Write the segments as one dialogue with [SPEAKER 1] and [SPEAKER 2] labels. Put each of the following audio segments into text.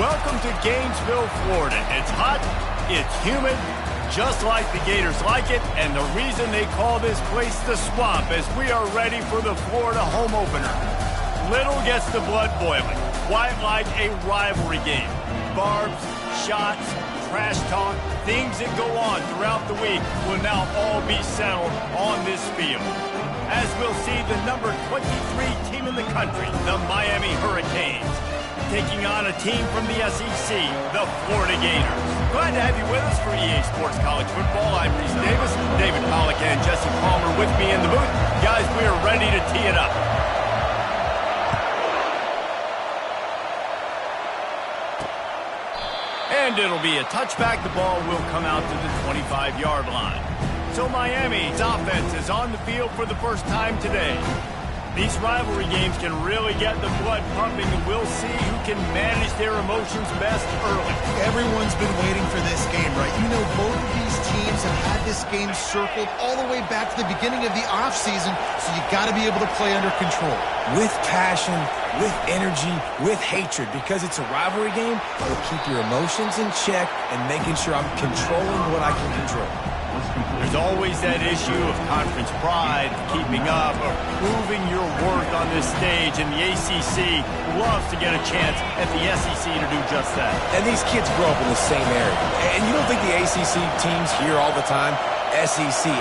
[SPEAKER 1] Welcome to Gainesville, Florida. It's hot, it's humid, just like the Gators like it, and the reason they call this place the Swamp is we are ready for the Florida home opener. Little gets the blood boiling, quite like a rivalry game. Barbs, shots, trash talk, things that go on throughout the week will now all be settled on this field. As we'll see the number 23 team in the country, the Miami Hurricanes, taking on a team from the SEC, the Florida Gators. Glad to have you with us for EA Sports College Football. I'm Reese Davis, David Pollack and Jesse Palmer with me in the booth. Guys, we are ready to tee it up. And it'll be a touchback. The ball will come out to the 25-yard line. So Miami's offense is on the field for the first time today. These rivalry games can really get the blood pumping, and we'll see who can manage their emotions best early.
[SPEAKER 2] Everyone's been waiting for this game, right? You know, both of these teams have had this game circled all the way back to the beginning of the offseason, so you got to be able to play under control.
[SPEAKER 3] With passion, with energy, with hatred, because it's a rivalry game, it'll keep your emotions in check and making sure I'm controlling what I can control.
[SPEAKER 1] There's always that issue of conference pride, keeping up, or proving your worth on this stage, and the ACC loves to get a chance at the SEC to do just that.
[SPEAKER 3] And these kids grow up in the same area. And you don't think the ACC teams hear all the time, SEC,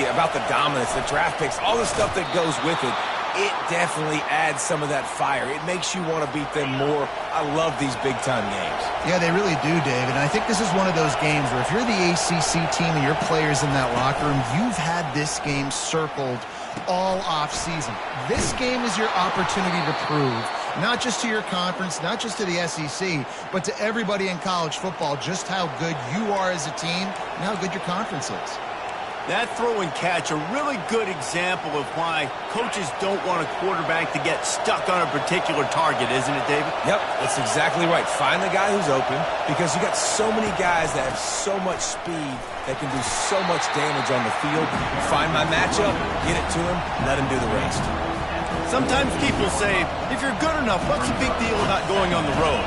[SPEAKER 3] about the dominance, the draft picks, all the stuff that goes with it. It definitely adds some of that fire. It makes you want to beat them more. I love these big-time games.
[SPEAKER 2] Yeah, they really do, David. And I think this is one of those games where if you're the ACC team and your players in that locker room, you've had this game circled all off-season. This game is your opportunity to prove, not just to your conference, not just to the SEC, but to everybody in college football, just how good you are as a team and how good your conference is.
[SPEAKER 1] That throw and catch, a really good example of why coaches don't want a quarterback to get stuck on a particular target, isn't it, David?
[SPEAKER 3] Yep, that's exactly right. Find the guy who's open, because you got so many guys that have so much speed that can do so much damage on the field. Find my matchup, get it to him, let him do the rest.
[SPEAKER 1] Sometimes people say, if you're good enough, what's the big deal about going on the road?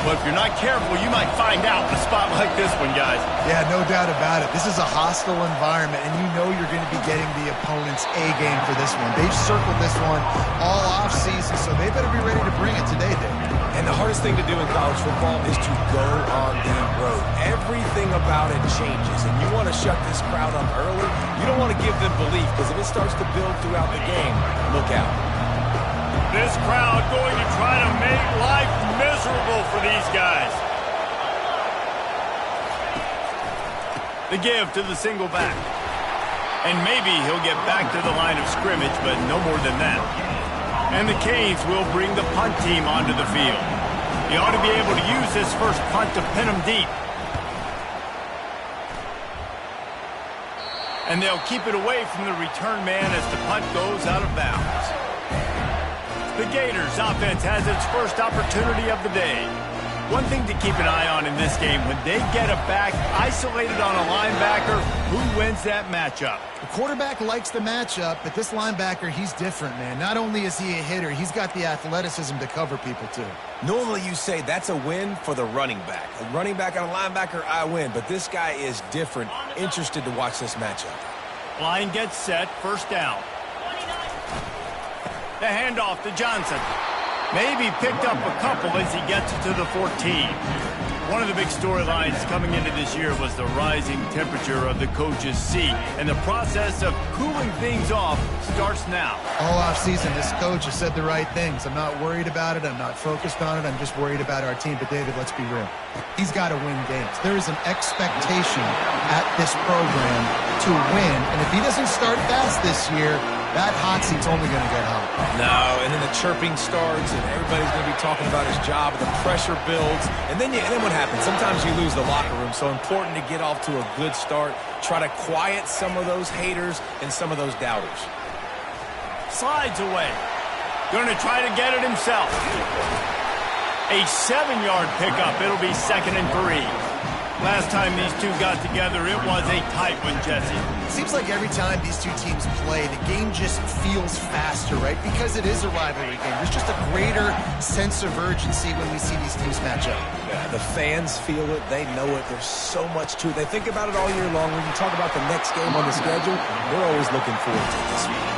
[SPEAKER 1] But if you're not careful, you might find out in a spot like this one, guys.
[SPEAKER 2] Yeah, no doubt about it. This is a hostile environment, and you know you're going to be getting the opponent's A-game for this one. They've circled this one all off-season, so they better be ready to bring it today, Dave.
[SPEAKER 3] And the hardest thing to do in college football is to go on the road. Everything about it changes, and you want to shut this crowd up early. You don't want to give them belief, because if it starts to build throughout the game, look out.
[SPEAKER 1] This crowd going to try to make life miserable for these guys. The give to the single back. And maybe he'll get back to the line of scrimmage, but no more than that. And the Canes will bring the punt team onto the field. He ought to be able to use this first punt to pin them deep. And they'll keep it away from the return man as the punt goes out of bounds. The Gators offense has its first opportunity of the day. One thing to keep an eye on in this game, when they get a back isolated on a linebacker, who wins that matchup?
[SPEAKER 2] The quarterback likes the matchup, but this linebacker, he's different, man. Not only is he a hitter, he's got the athleticism to cover people, too.
[SPEAKER 3] Normally you say that's a win for the running back. A running back on a linebacker, I win. But this guy is different. Interested to watch this matchup.
[SPEAKER 1] Line gets set, first down. The handoff to Johnson. Maybe picked up a couple as he gets to the 14. One of the big storylines coming into this year was the rising temperature of the coach's seat, and the process of cooling things off starts now.
[SPEAKER 2] All offseason, this coach has said the right things. I'm not worried about it. I'm not focused on it. I'm just worried about our team. But, David, let's be real. He's got to win games. There is an expectation at this program to win, and if he doesn't start fast this year, that hot seat's only going to get hot.
[SPEAKER 3] No, and then the chirping starts, and everybody's going to be talking about his job, and the pressure builds, and then what happens? Sometimes you lose the locker room, so important to get off to a good start. Try to quiet some of those haters and some of those doubters.
[SPEAKER 1] Slides away. Going to try to get it himself. A 7-yard pickup. It'll be 2nd and 3. Last time these two got together, it was a tight one, Jesse.
[SPEAKER 2] It seems like every time these two teams play, the game just feels faster, right? Because it is a rivalry game. There's just a greater sense of urgency when we see these teams match up.
[SPEAKER 3] Yeah, the fans feel it. They know it. There's so much to it. They think about it all year long. When you talk about the next game on the schedule, they're always looking forward to this one.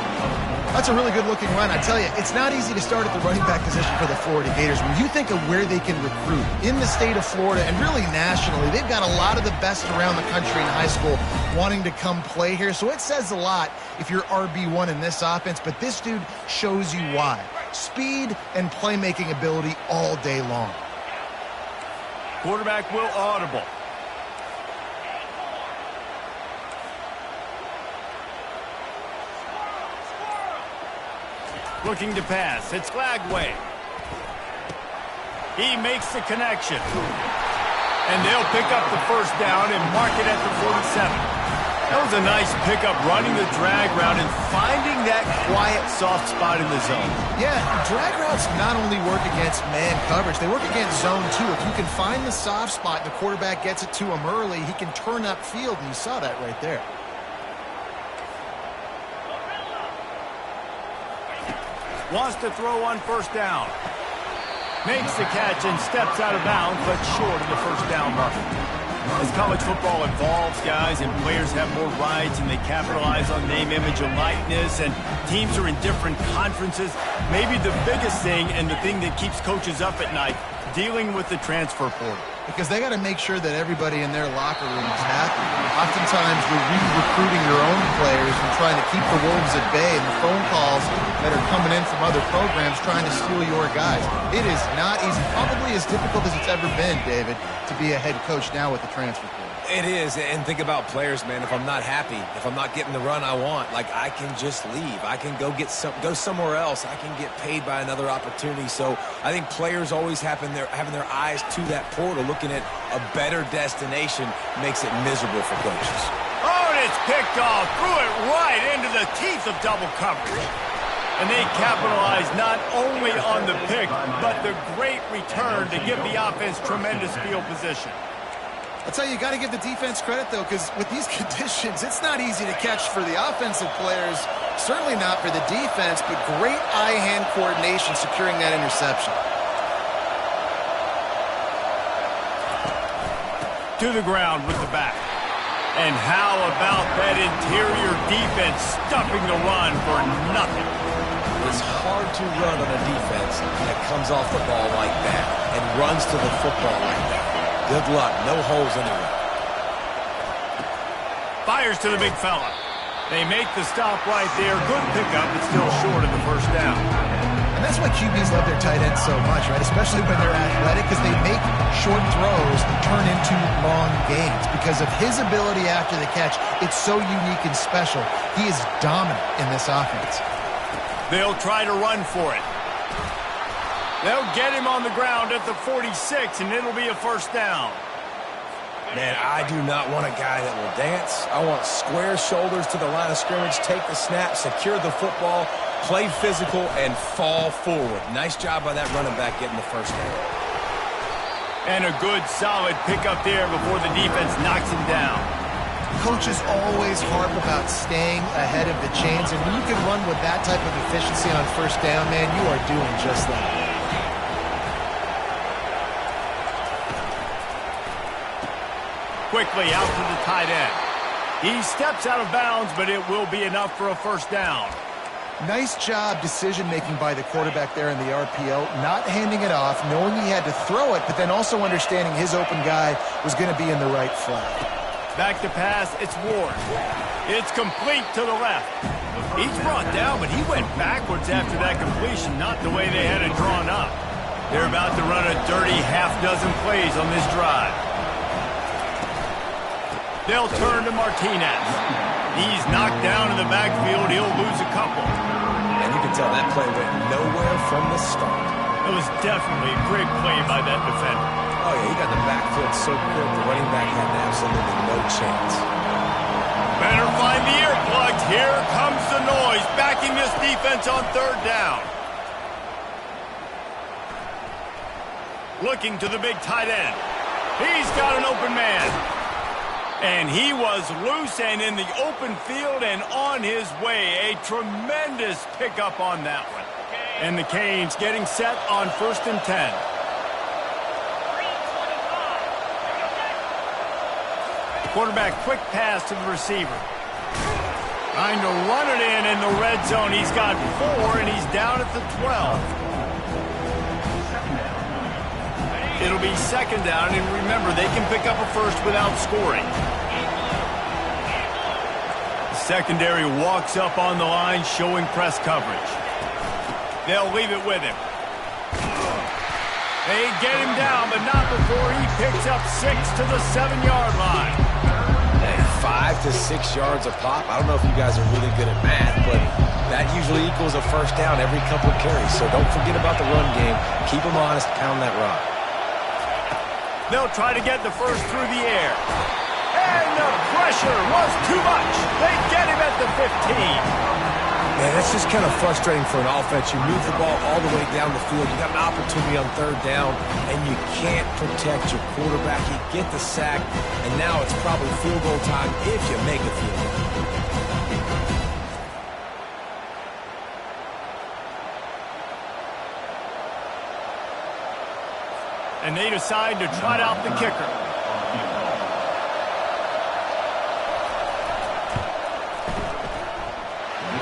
[SPEAKER 2] That's a really good-looking run. I tell you, it's not easy to start at the running back position for the Florida Gators. When you think of where they can recruit in the state of Florida and really nationally, they've got a lot of the best around the country in high school wanting to come play here. So it says a lot if you're RB1 in this offense, but this dude shows you why. Speed and playmaking ability all day long.
[SPEAKER 1] Quarterback will audible. Looking to pass. It's Glagway. He makes the connection. And they'll pick up the first down and mark it at the 47. That was a nice pickup, running the drag route and finding that quiet, soft spot in the zone.
[SPEAKER 2] Yeah, drag routes not only work against man coverage, they work against zone too. If you can find the soft spot and the quarterback gets it to him early, he can turn upfield, and you saw that right there.
[SPEAKER 1] Wants to throw on first down. Makes the catch and steps out of bounds, but short of the first down mark. As college football evolves, guys, and players have more rights and they capitalize on name, image, and likeness, and teams are in different conferences, maybe the biggest thing and the thing that keeps coaches up at night, dealing with the transfer portal.
[SPEAKER 2] Because they got to make sure that everybody in their locker room is happy. Oftentimes, we're re-recruiting your own players and trying to keep the wolves at bay, and the phone calls that are coming in from other programs trying to steal your guys. It is not easy, probably as difficult as it's ever been, David, to be a head coach now with the transfer portal.
[SPEAKER 3] It is, and think about players, man. If I'm not happy, if I'm not getting the run I want, like, I can just leave. I can go somewhere else. I can get paid by another opportunity. So I think players always having their eyes to that portal, looking at a better destination, makes it miserable for coaches.
[SPEAKER 1] Oh, and it's picked off. Threw it right into the teeth of double coverage. And they capitalize not only on the pick, but the great return to give the offense tremendous field position.
[SPEAKER 2] I'll tell you, you got to give the defense credit, though, because with these conditions, it's not easy to catch for the offensive players, certainly not for the defense, but great eye-hand coordination securing that interception.
[SPEAKER 1] To the ground with the back. And how about that interior defense stuffing the run for nothing?
[SPEAKER 3] It's hard to run on a defense that comes off the ball like that and runs to the football like that. Good luck. No holes anywhere.
[SPEAKER 1] Fires to the big fella. They make the stop right there. Good pickup, but still short of the first down.
[SPEAKER 2] And that's why QBs love their tight ends so much, right? Especially when they're athletic, because they make short throws turn into long gains. Because of his ability after the catch, it's so unique and special. He is dominant in this offense.
[SPEAKER 1] They'll try to run for it. They'll get him on the ground at the 46, and it'll be a first down.
[SPEAKER 3] Man, I do not want a guy that will dance. I want square shoulders to the line of scrimmage, take the snap, secure the football, play physical, and fall forward. Nice job by that running back getting the first down.
[SPEAKER 1] And a good, solid pickup there before the defense knocks him down.
[SPEAKER 2] Coaches always harp about staying ahead of the chains, and when you can run with that type of efficiency on first down, man, you are doing just that.
[SPEAKER 1] Quickly out to the tight end. He steps out of bounds, but it will be enough for a first down.
[SPEAKER 2] Nice job decision-making by the quarterback there in the RPO, not handing it off, knowing he had to throw it, but then also understanding his open guy was going to be in the right flat.
[SPEAKER 1] Back to pass, it's Ward. It's complete to the left. He's brought down, but he went backwards after that completion, not the way they had it drawn up. They're about to run a dirty half-dozen plays on this drive. They'll turn to Martinez. He's knocked down in the backfield. He'll lose a couple.
[SPEAKER 3] And you can tell that play went nowhere from the start.
[SPEAKER 1] It was definitely a great play by that defender.
[SPEAKER 3] Oh, yeah, he got the backfield so quick, the running back had absolutely no chance.
[SPEAKER 1] Better find the earplugs. Here comes the noise, backing this defense on third down. Looking to the big tight end. He's got an open man. And he was loose and in the open field and on his way. A tremendous pickup on that one. And the Canes getting set on 1st and 10. Quarterback quick pass to the receiver. Trying to run it in the red zone. He's got 4, and he's down at the 12. It'll be 2nd down, and remember, they can pick up a first without scoring. The secondary walks up on the line, showing press coverage. They'll leave it with him. They get him down, but not before he picks up 6 to the 7-yard line.
[SPEAKER 3] 5 to 6 yards a pop. I don't know if you guys are really good at math, but that usually equals a first down every couple of carries. So don't forget about the run game. Keep them honest, pound that rock.
[SPEAKER 1] They'll try to get the first through the air. And the pressure was too much. They get him at the 15.
[SPEAKER 3] Man, that's just kind of frustrating for an offense. You move the ball all the way down the field. You got an opportunity on 3rd down, and you can't protect your quarterback. You get the sack, and now it's probably field goal time if you make a field goal.
[SPEAKER 1] And they decide to trot out the kicker.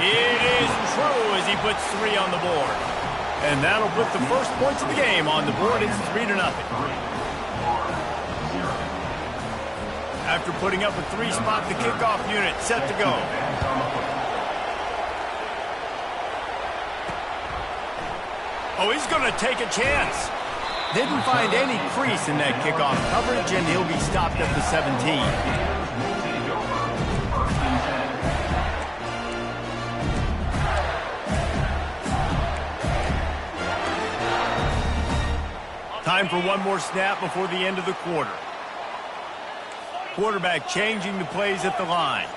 [SPEAKER 1] It is true as he puts 3 on the board. And that'll put the first points of the game on the board. It's 3-0. After putting up a 3-spot, the kickoff unit set to go. Oh, he's going to take a chance. Didn't find any crease in that kickoff coverage, and he'll be stopped at the 17. Time for one more snap before the end of the quarter. Quarterback changing the plays at the line.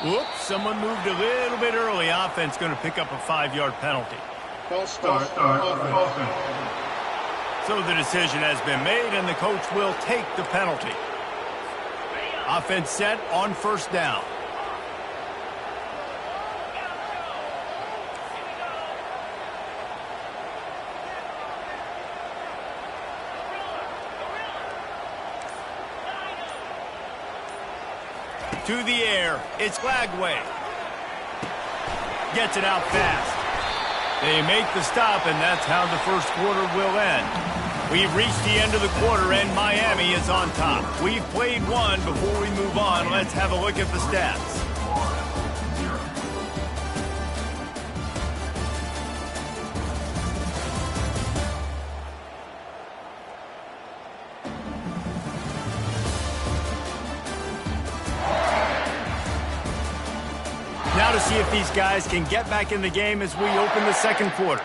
[SPEAKER 1] Whoops, someone moved a little bit early. Offense going to pick up a 5-yard penalty.
[SPEAKER 4] False start.
[SPEAKER 1] So the decision has been made, and the coach will take the penalty. Offense set on 1st down. To the air, it's Glagway. Gets it out fast. They make the stop, and that's how the first quarter will end. We've reached the end of the quarter, and Miami is on top. We've played one. Before we move on, let's have a look at the stats. Now to see if these guys can get back in the game as we open the second quarter.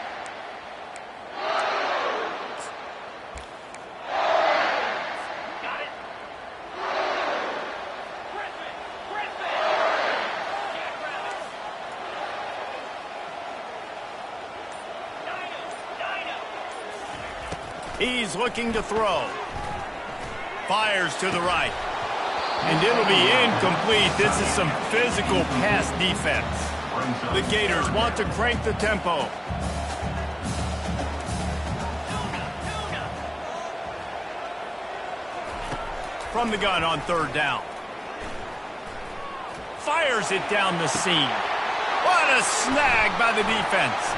[SPEAKER 1] He's looking to throw. Fires to the right. And it'll be incomplete. This is some physical pass defense. The Gators want to crank the tempo. From the gun on 3rd down. Fires it down the seam. What a snag by the defense.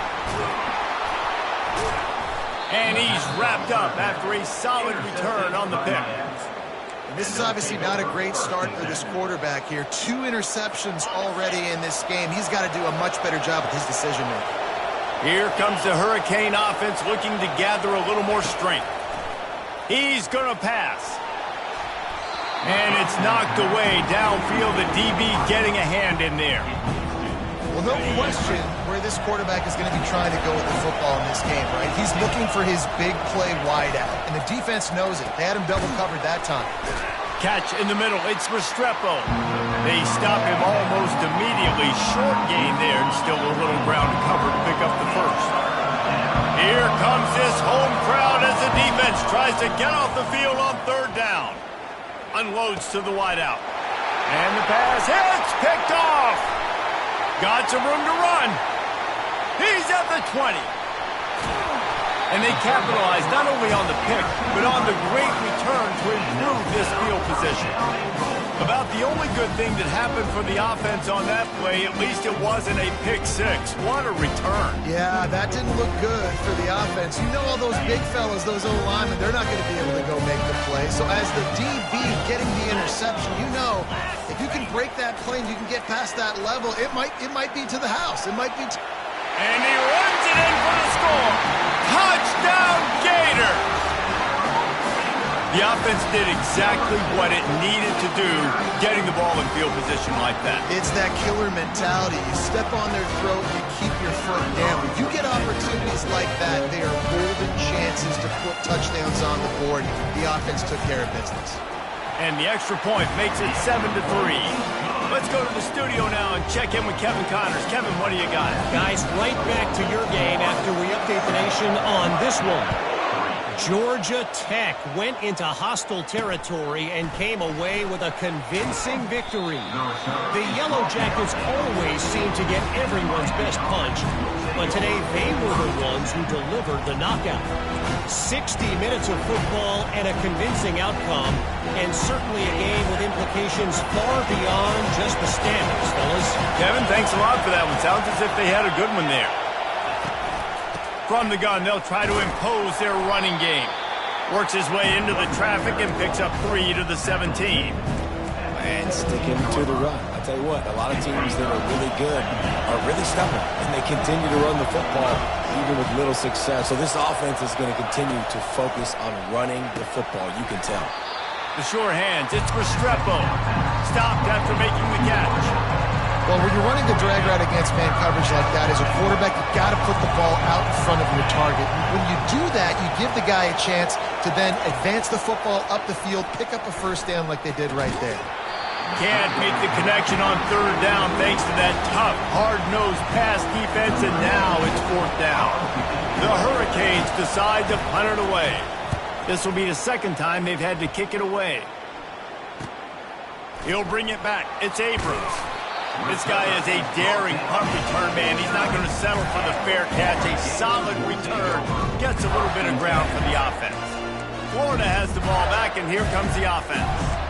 [SPEAKER 1] And he's wrapped up after a solid return on the pick.
[SPEAKER 2] This is obviously not a great start for this quarterback here. 2 interceptions already in this game. He's got to do a much better job with his decision-making.
[SPEAKER 1] Here comes the Hurricane offense looking to gather a little more strength. He's going to pass. And it's knocked away downfield. The DB getting a hand in there.
[SPEAKER 2] Well, no question where this quarterback is going to be trying to go with the football in this game, right? He's looking for his big play wide out, and the defense knows it. They had him double covered that time.
[SPEAKER 1] Catch in the middle. It's Restrepo. They stop him almost immediately. Short gain there, and still a little ground to cover to pick up the first. Here comes this home offense tries to get off the field on third down. Unloads to the wideout. And the pass hits, picked off. Got some room to run. He's at the 20. And they capitalized not only on the pick, but on the great return to improve this field position. About the only good thing that happened for the offense on that play, at least it wasn't a pick six. What a return.
[SPEAKER 2] Yeah, that didn't look good for the offense. You know all those big fellas, those O-linemen, they're not going to be able to go make the play. So as the DB getting the interception, you know if you can break that play and you can get past that level, it might be to the house. It might be
[SPEAKER 1] and he runs it in for the score. Touchdown, Gator! The offense did exactly what it needed to do, getting the ball in field position like that.
[SPEAKER 2] It's that killer mentality. You step on their throat, you keep your foot down. When you get opportunities like that, they are golden chances to put touchdowns on the board. The offense took care of business.
[SPEAKER 1] And the extra point makes it 7-3. Let's go to the studio now and check in with Kevin Connors. Kevin, what do you got?
[SPEAKER 4] Guys, right back to your game after we update the nation on this one. Georgia Tech went into hostile territory and came away with a convincing victory. The Yellow Jackets always seem to get everyone's best punch, but today they were the ones who delivered the knockout. 60 minutes of football and a convincing outcome, and certainly a game with implications far beyond just the standings, fellas.
[SPEAKER 1] Kevin, thanks a lot for that one. Sounds as if they had a good one there. From the gun, they'll try to impose their running game. Works his way into the traffic and picks up 3 to the 17.
[SPEAKER 3] And sticking to the run. I'll tell you what, a lot of teams that are really good are really stubborn, and they continue to run the football even with little success. So this offense is going to continue to focus on running the football, you can tell.
[SPEAKER 1] The sure hands, it's Restrepo. Stopped after making the catch.
[SPEAKER 2] Well, when you're running the drag route against man coverage like that, as a quarterback, you've got to put the ball out in front of your target. When you do that, you give the guy a chance to then advance the football up the field, pick up a first down like they did right there.
[SPEAKER 1] Can't make the connection on third down thanks to that tough, hard-nosed pass defense, and now it's fourth down. The Hurricanes decide to punt it away. This will be the second time they've had to kick it away. He'll bring it back. It's Abrams. This guy is a daring punt return man. He's not going to settle for the fair catch. A solid return. Gets a little bit of ground for the offense. Florida has the ball back, and here comes the offense.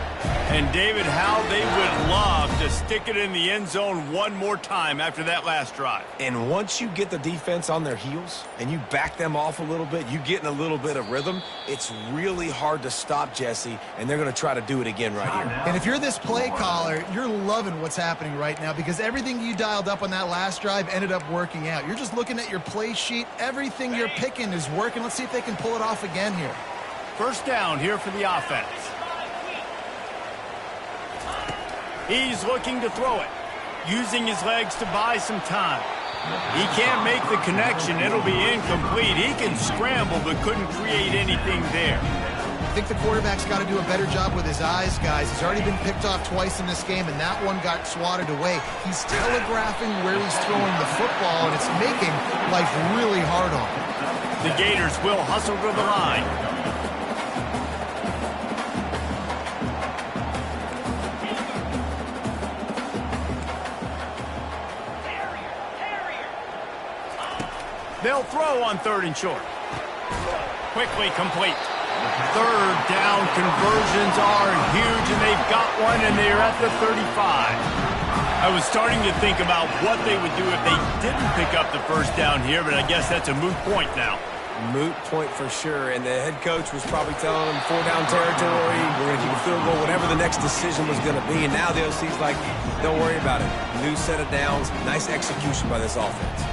[SPEAKER 1] And, David, how they would love to stick it in the end zone one more time after that last drive.
[SPEAKER 3] And once you get the defense on their heels and you back them off a little bit, you get in a little bit of rhythm, it's really hard to stop, Jesse, and they're going to try to do it again right here.
[SPEAKER 2] And if you're this play caller, you're loving what's happening right now because everything you dialed up on that last drive ended up working out. You're just looking at your play sheet. Everything you're picking is working. Let's see if they can pull it off again here.
[SPEAKER 1] First down here for the offense. He's looking to throw it, using his legs to buy some time. He can't make the connection. It'll be incomplete. He can scramble, but couldn't create anything there.
[SPEAKER 2] I think the quarterback's got to do a better job with his eyes, guys. He's already been picked off twice in this game, and that one got swatted away. He's telegraphing where he's throwing the football, and it's making life really hard on him.
[SPEAKER 1] The Gators will hustle to the line. They'll throw on third and short. Quickly complete. Third down conversions are huge, and they've got one, and they're at the 35. I was starting to think about what they would do if they didn't pick up the first down here, but I guess that's a moot point now.
[SPEAKER 3] Moot point for sure, and the head coach was probably telling them 4-down territory, we're going to keep a field goal, whatever the next decision was going to be, and now the OC's like, don't worry about it. New set of downs, nice execution by this offense.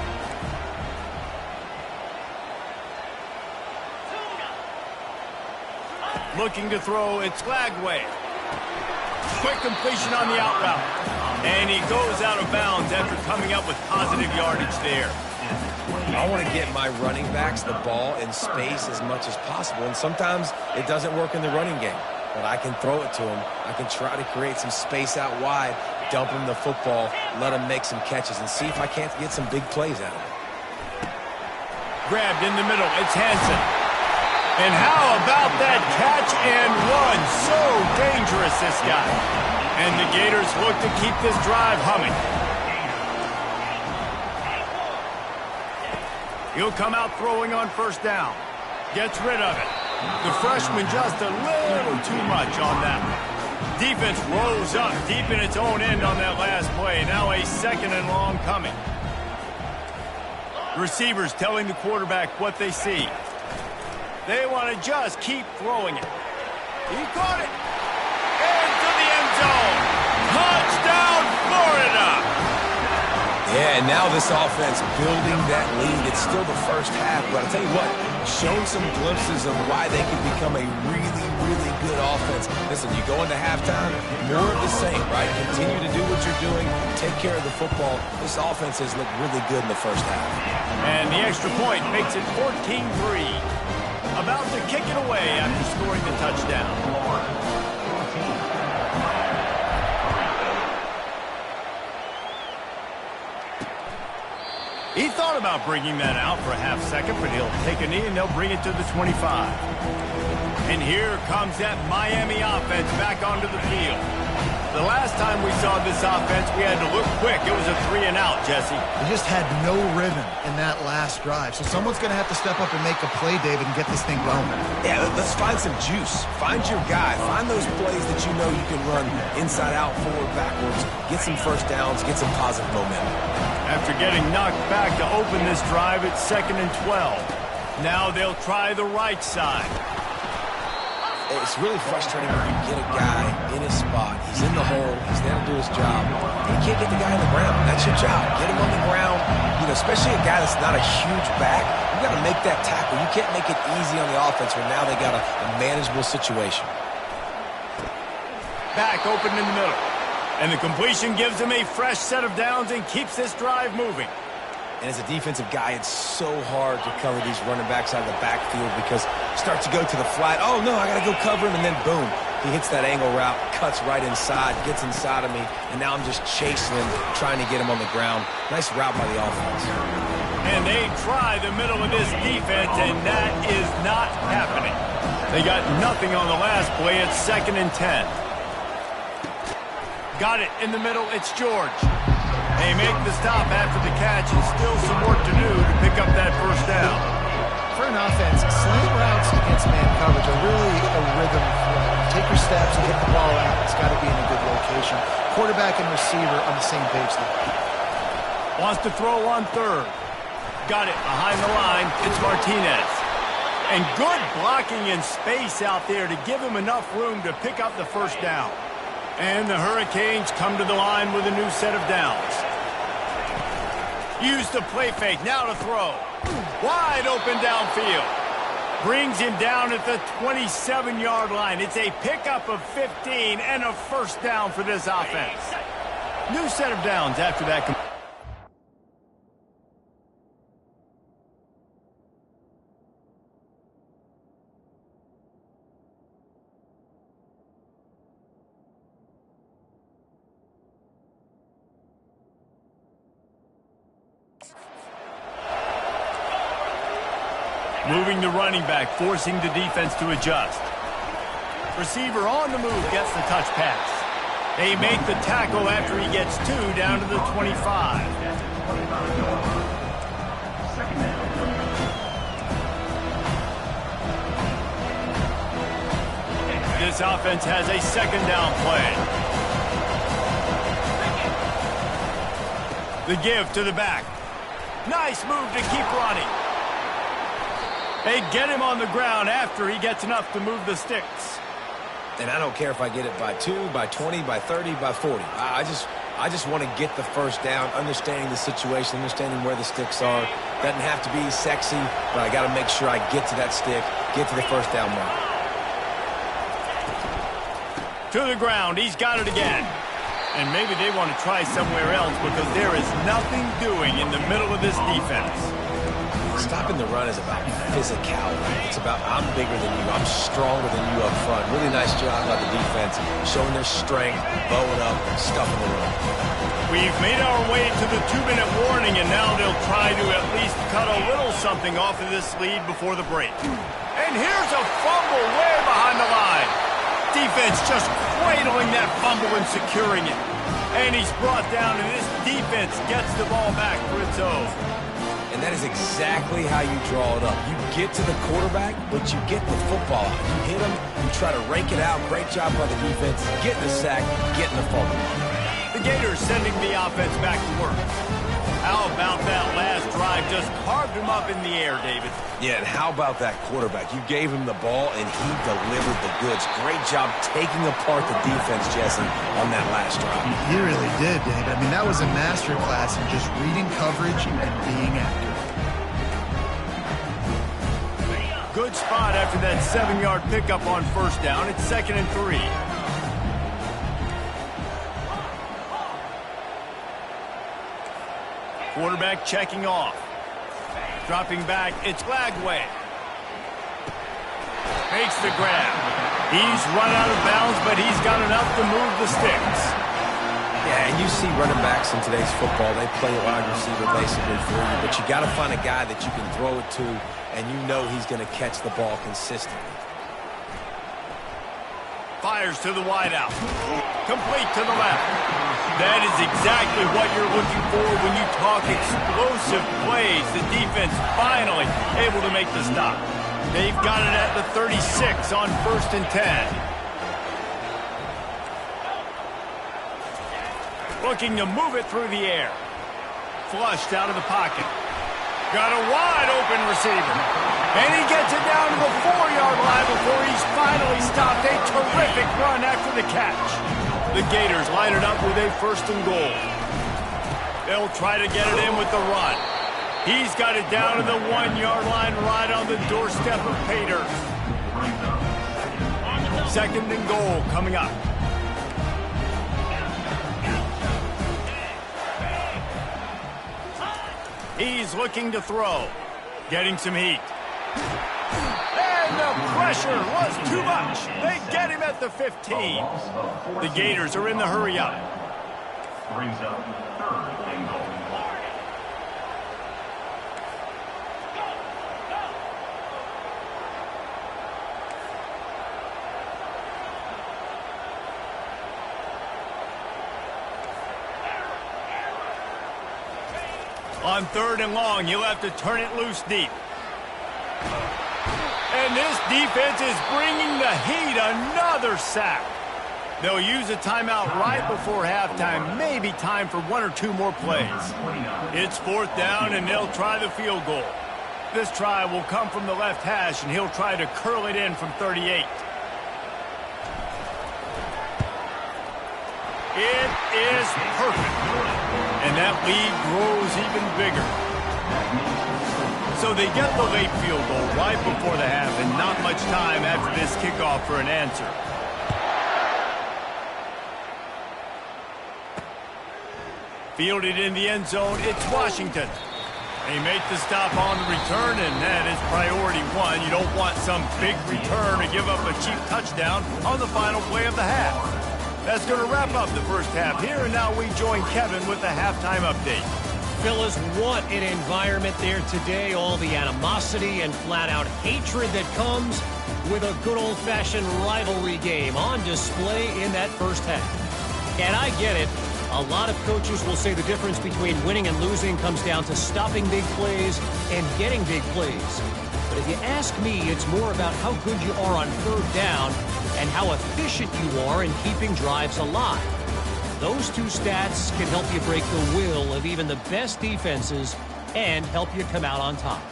[SPEAKER 1] Looking to throw, it's Lagway. Quick completion on the out route. And he goes out of bounds after coming up with positive yardage there.
[SPEAKER 3] I want to get my running backs the ball in space as much as possible, and sometimes it doesn't work in the running game. But I can throw it to them. I can try to create some space out wide, dump them the football, let them make some catches, and see if I can't get some big plays out of it.
[SPEAKER 1] Grabbed in the middle, it's Hansen. And how about that catch and run? So dangerous, this guy. And the Gators look to keep this drive humming. He'll come out throwing on first down. Gets rid of it. The freshman just a little too much on that one. Defense rose up deep in its own end on that last play. Now a second and long coming. Receivers telling the quarterback what they see. They want to just keep throwing it. He caught it. Into the end zone. Touchdown, Florida.
[SPEAKER 3] Yeah, and now this offense building that lead. It's still the first half, but I'll tell you what, showing some glimpses of why they can become a really, really good offense. Listen, you go into halftime, more of the same, right? Continue to do what you're doing, take care of the football. This offense has looked really good in the first half.
[SPEAKER 1] And the extra point makes it 14-3. About to kick it away after scoring the touchdown. He thought about bringing that out for a half second, but he'll take a knee and they'll bring it to the 25. And here comes that Miami offense back onto the field. The last time we saw this offense, we had to look quick. It was a 3-and-out, Jesse.
[SPEAKER 2] They just had no rhythm in that last drive. So someone's going to have to step up and make a play, David, and get this thing going.
[SPEAKER 3] Yeah, let's find some juice. Find your guy. Find those plays that you know you can run inside out, forward, backwards. Get some first downs. Get some positive momentum.
[SPEAKER 1] After getting knocked back to open this drive, it's 2nd and 12. Now they'll try the right side.
[SPEAKER 3] It's really frustrating when you get a guy in his spot. He's in the hole. He's there to do his job. And you can't get the guy on the ground. That's your job. Get him on the ground. You know, especially a guy that's not a huge back. You got to make that tackle. You can't make it easy on the offense when now they got a manageable situation.
[SPEAKER 1] Back open in the middle. And the completion gives him a fresh set of downs and keeps this drive moving.
[SPEAKER 3] And as a defensive guy, it's so hard to cover these running backs out of the backfield because it starts to go to the flat. Oh, no, I got to go cover him. And then, boom, he hits that angle route, cuts right inside, gets inside of me. And now I'm just chasing him, trying to get him on the ground. Nice route by the offense.
[SPEAKER 1] And they try the middle of this defense, and that is not happening. They got nothing on the last play. It's 2nd and 10. Got it in the middle. It's George. They make the stop after the catch and still some work to do to pick up that first down.
[SPEAKER 2] For an offense, slant routes against man coverage are really a rhythm threat. Take your steps and get the ball out. It's got to be in a good location. Quarterback and receiver on the same page there.
[SPEAKER 1] Wants to throw on third. Got it behind the line. It's Martinez. And good blocking in space out there to give him enough room to pick up the first down. And the Hurricanes come to the line with a new set of downs. Use the play fake, now to throw. Wide open downfield. Brings him down at the 27-yard line. It's a pickup of 15 and a first down for this offense. New set of downs after that. Moving the running back, forcing the defense to adjust. Receiver on the move gets the touch pass. They make the tackle after he gets 2 down to the 25. This offense has a 2nd down play. The give to the back. Nice move to keep running. They get him on the ground after he gets enough to move the sticks.
[SPEAKER 3] And I don't care if I get it by 2, by 20, by 30, by 40. I just want to get the first down, understanding the situation, understanding where the sticks are. Doesn't have to be sexy, but I got to make sure I get to that stick, get to the first down mark.
[SPEAKER 1] To the ground, he's got it again. And maybe they want to try somewhere else because there is nothing doing in the middle of this defense.
[SPEAKER 3] Stopping the run is about physicality. It's about I'm bigger than you, I'm stronger than you up front. Really nice job by the defense, showing their strength, bowing up, and stuffing the run.
[SPEAKER 1] We've made our way to the 2-minute warning, and now they'll try to at least cut a little something off of this lead before the break. And And here's a fumble way behind the line. Defense just cradling that fumble and securing it. And he's brought down, and this defense gets the ball back for its own.
[SPEAKER 3] And that is exactly how you draw it up. You get to the quarterback, but you get the football out. You hit him, you try to rake it out. Great job by the defense. Getting the sack, getting the fumble.
[SPEAKER 1] The Gators sending the offense back to work. How about that last drive? Just carved him up in the air, David.
[SPEAKER 3] Yeah, and how about that quarterback? You gave him the ball, and he delivered the goods. Great job taking apart the defense, Jesse, on that last drive.
[SPEAKER 2] He really did, David. I mean, that was a masterclass in just reading coverage and being accurate.
[SPEAKER 1] Good spot after that 7-yard pickup on first down. It's 2nd and 3. Quarterback checking off. Dropping back, it's Lagway. Makes the grab. He's run out of bounds, but he's got enough to move the sticks.
[SPEAKER 3] Yeah, and you see running backs in today's football, they play wide receiver basically for you, but you got to find a guy that you can throw it to, and you know he's going to catch the ball consistently.
[SPEAKER 1] Fires to the wideout. Complete to the left. That is exactly what you're looking for when you talk explosive plays. The defense finally able to make the stop. They've got it at the 36 on 1st and 10. Looking to move it through the air. Flushed out of the pocket. Got a wide open receiver. And he gets it down to the 4-yard line before he's finally stopped. A terrific run after the catch. The Gators line it up with a 1st and goal. They'll try to get it in with the run. He's got it down to the 1-yard line right on the doorstep of Pater. 2nd and goal coming up. He's looking to throw. Getting some heat. And the pressure was too much. They get him at the 15. The Gators are in the hurry up.
[SPEAKER 5] Brings up 3rd and goal.
[SPEAKER 1] On 3rd and long, you'll have to turn it loose deep. And this defense is bringing the heat. Another sack. They'll use a timeout right before halftime. Maybe time for 1 or 2 more plays. It's 4th down, and they'll try the field goal. This try will come from the left hash, and he'll try to curl it in from 38. It is perfect. And that lead grows even bigger. So they get the late field goal right before the half, and not much time after this kickoff for an answer. Fielded in the end zone, it's Washington. They make the stop on the return, and that is priority 1. You don't want some big return to give up a cheap touchdown on the final play of the half. That's going to wrap up the first half here, and now we join Kevin with the halftime update.
[SPEAKER 4] Fellas, what an environment there today. All the animosity and flat-out hatred that comes with a good old-fashioned rivalry game on display in that first half. And I get it. A lot of coaches will say the difference between winning and losing comes down to stopping big plays and getting big plays. But if you ask me, it's more about how good you are on 3rd down and how efficient you are in keeping drives alive. Those 2 stats can help you break the will of even the best defenses and help you come out on top.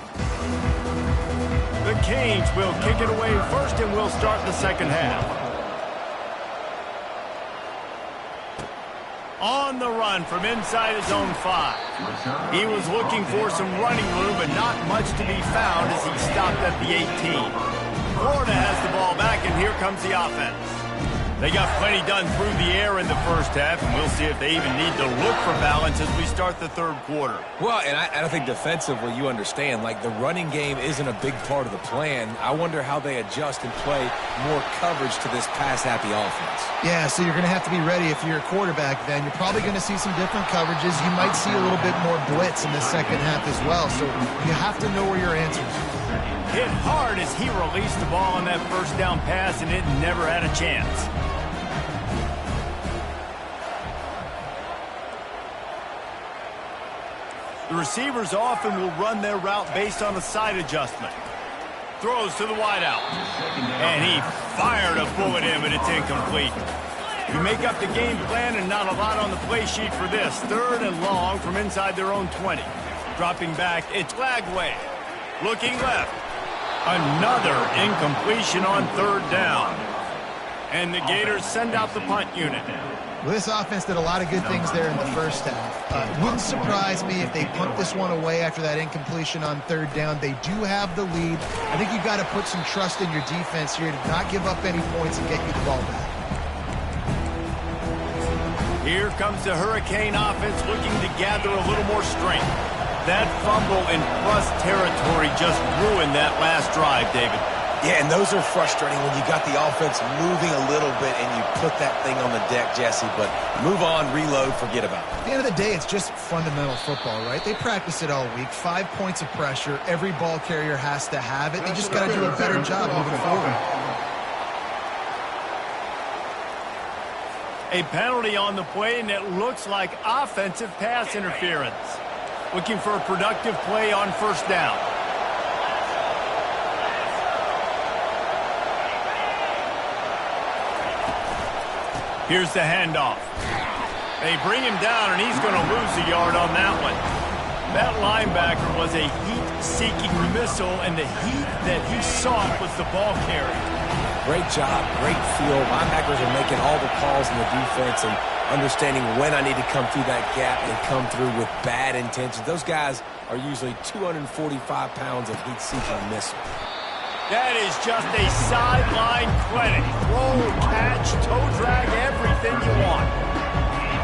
[SPEAKER 1] The Canes will kick it away first, and we'll start the second half. On the run from inside his own 5. He was looking for some running room, but not much to be found as he stopped at the 18. Florida has the ball back, and here comes the offense. They got plenty done through the air in the first half, and we'll see if they even need to look for balance as we start the 3rd quarter.
[SPEAKER 3] Well, and I think defensively, you understand, like the running game isn't a big part of the plan. I wonder how they adjust and play more coverage to this pass-happy offense.
[SPEAKER 2] Yeah, so you're going to have to be ready if you're a quarterback then. You're probably going to see some different coverages. You might see a little bit more blitz in the second half as well, so you have to know where your answers are.
[SPEAKER 1] Hit hard as he released the ball on that first down pass, and it never had a chance. The receivers often will run their route based on a side adjustment. Throws to the wideout. And he fired a bullet in, but it's incomplete. You make up the game plan and not a lot on the play sheet for this. 3rd and long from inside their own 20. Dropping back, it's Lagway. Looking left. Another incompletion on 3rd down. And the Gators send out the punt unit.
[SPEAKER 2] Well, this offense did a lot of good things there in the first half. Wouldn't surprise me if they punt this one away after that incompletion on 3rd down. They do have the lead. I think you've got to put some trust in your defense here to not give up any points and get you the ball back.
[SPEAKER 1] Here comes the Hurricane offense looking to gather a little more strength. That fumble in plus territory just ruined that last drive, David.
[SPEAKER 3] Yeah, and those are frustrating when you got the offense moving a little bit and you put that thing on the deck, Jesse. But move on, reload, forget about it.
[SPEAKER 2] At the end of the day, it's just fundamental football, right? They practice it all week. 5 points of pressure. Every ball carrier has to have it. They just got to do a better job moving forward.
[SPEAKER 1] A penalty on the play, and it looks like offensive pass interference. Looking for a productive play on 1st down. Here's the handoff. They bring him down, and he's going to lose a yard on that one. That linebacker was a heat-seeking missile, and the heat that he sought was the ball carrier.
[SPEAKER 3] Great job, great feel. Linebackers are making all the calls in the defense and understanding when I need to come through that gap and come through with bad intentions. Those guys are usually 245 pounds of heat-seeking missile.
[SPEAKER 1] That is just a sideline clinic. Roll, catch, toe drag, everything you want.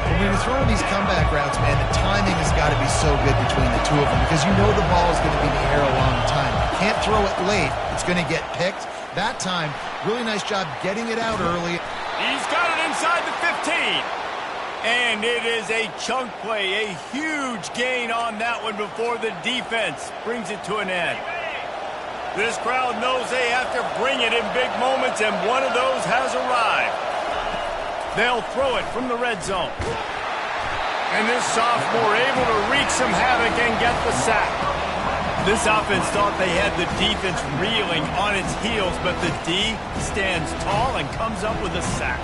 [SPEAKER 2] When you're throwing these comeback routes, man, the timing has got to be so good between the two of them because you know the ball is going to be in the air a long time. You can't throw it late. It's going to get picked. That time, really nice job getting it out early.
[SPEAKER 1] He's got it inside the 15. And it is a chunk play, a huge gain on that one before the defense brings it to an end. This crowd knows they have to bring it in big moments, and one of those has arrived. They'll throw it from the red zone. And this sophomore able to wreak some havoc and get the sack. This offense thought they had the defense reeling on its heels, but the D stands tall and comes up with a sack.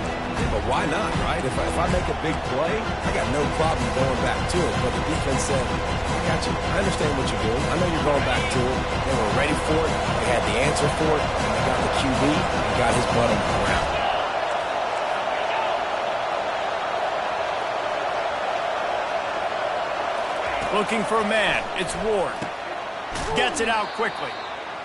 [SPEAKER 3] But why not, right? If I make a big play, I got no problem going back to it. But the defense said, I got you. I understand what you're doing. I know you're going back to it. They were ready for it. They had the answer for it. And they got the QB and got his butt on the ground.
[SPEAKER 1] Looking for a man. It's Ward. Gets it out quickly.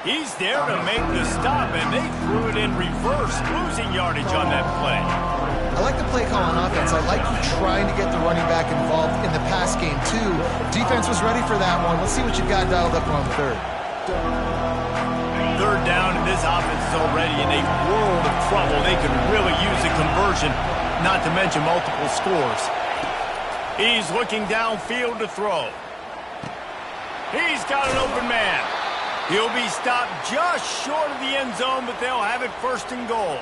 [SPEAKER 1] He's there to make the stop, and they threw it in reverse, losing yardage on that play.
[SPEAKER 2] I like the play call on offense. I like you trying to get the running back involved in the pass game, too. Defense was ready for that one. Let's see what you've got dialed up on 3rd.
[SPEAKER 1] 3rd down, and this offense is already in a world of trouble. They could really use a conversion, not to mention multiple scores. He's looking downfield to throw. He's got an open man. He'll be stopped just short of the end zone, but they'll have it 1st and goal.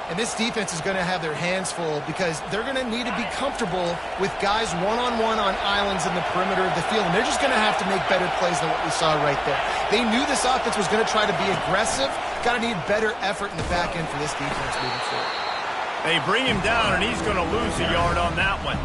[SPEAKER 2] And this defense is going to have their hands full because they're going to need to be comfortable with guys one-on-one on islands in the perimeter of the field. And they're just going to have to make better plays than what we saw right there. They knew this offense was going to try to be aggressive. Got to need better effort in the back end for this defense moving forward.
[SPEAKER 1] They bring him down, and he's going to lose a yard on that one.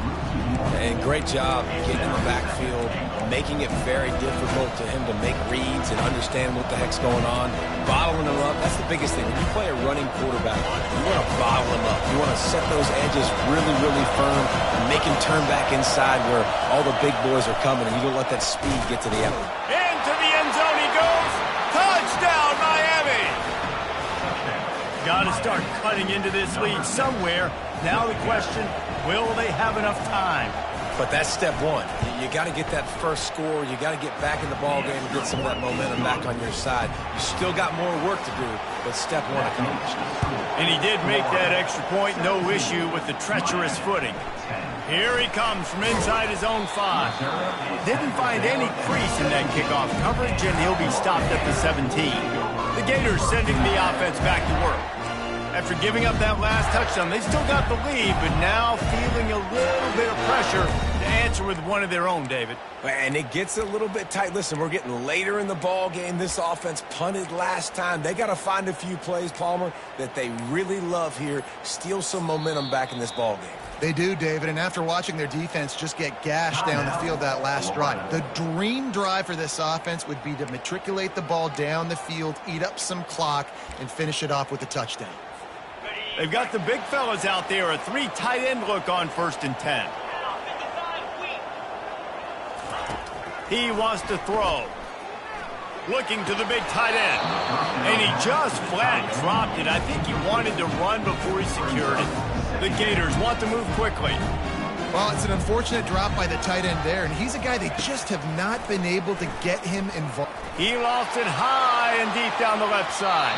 [SPEAKER 3] And great job getting in the backfield, making it very difficult to him to make reads and understand what the heck's going on. Bottling him up, that's the biggest thing. When you play a running quarterback, you want to bottle him up. You want to set those edges really, really firm and make him turn back inside where all the big boys are coming, and you don't let that speed get to the end.
[SPEAKER 1] Into the end zone he goes. Touchdown, Miami! Got to start cutting into this lead somewhere. Now the question, will they have enough time?
[SPEAKER 3] But that's step one. You got to get that first score. You got to get back in the ball game and get some of that momentum back on your side. You still got more work to do, but step one accomplished.
[SPEAKER 1] And he did make that extra point, no issue with the treacherous footing. Here he comes from inside his own 5. Didn't find any crease in that kickoff coverage, and he'll be stopped at the 17. The Gators sending the offense back to work. After giving up that last touchdown, they still got the lead, but now feeling a little bit of pressure to answer with one of their own, David.
[SPEAKER 3] And it gets a little bit tight. Listen, we're getting later in the ball game. This offense punted last time. They got to find a few plays, Palmer, that they really love here. Steal some momentum back in this ball game.
[SPEAKER 2] They do, David, and after watching their defense just get gashed down the field that last drive, the dream drive for this offense would be to matriculate the ball down the field, eat up some clock, and finish it off with a touchdown.
[SPEAKER 1] They've got the big fellas out there, a 3 tight end look on 1st and 10. He wants to throw. Looking to the big tight end. And he just flat dropped it. I think he wanted to run before he secured it. The Gators want to move quickly.
[SPEAKER 2] Well, it's an unfortunate drop by the tight end there, and he's a guy they just have not been able to get him involved.
[SPEAKER 1] He lost it high and deep down the left side.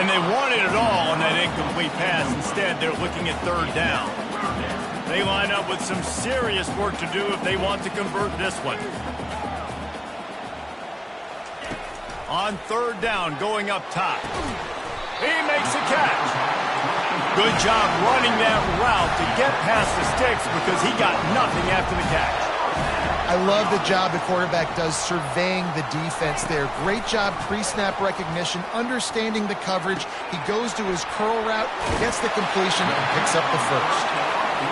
[SPEAKER 1] And they wanted it all on that incomplete pass. Instead, they're looking at 3rd down. They line up with some serious work to do if they want to convert this one. On 3rd down, going up top. He makes a catch. Good job running that route to get past the sticks because he got nothing after the catch.
[SPEAKER 2] I love the job the quarterback does surveying the defense there. Great job pre-snap recognition, understanding the coverage. He goes to his curl route, gets the completion, and picks up the first.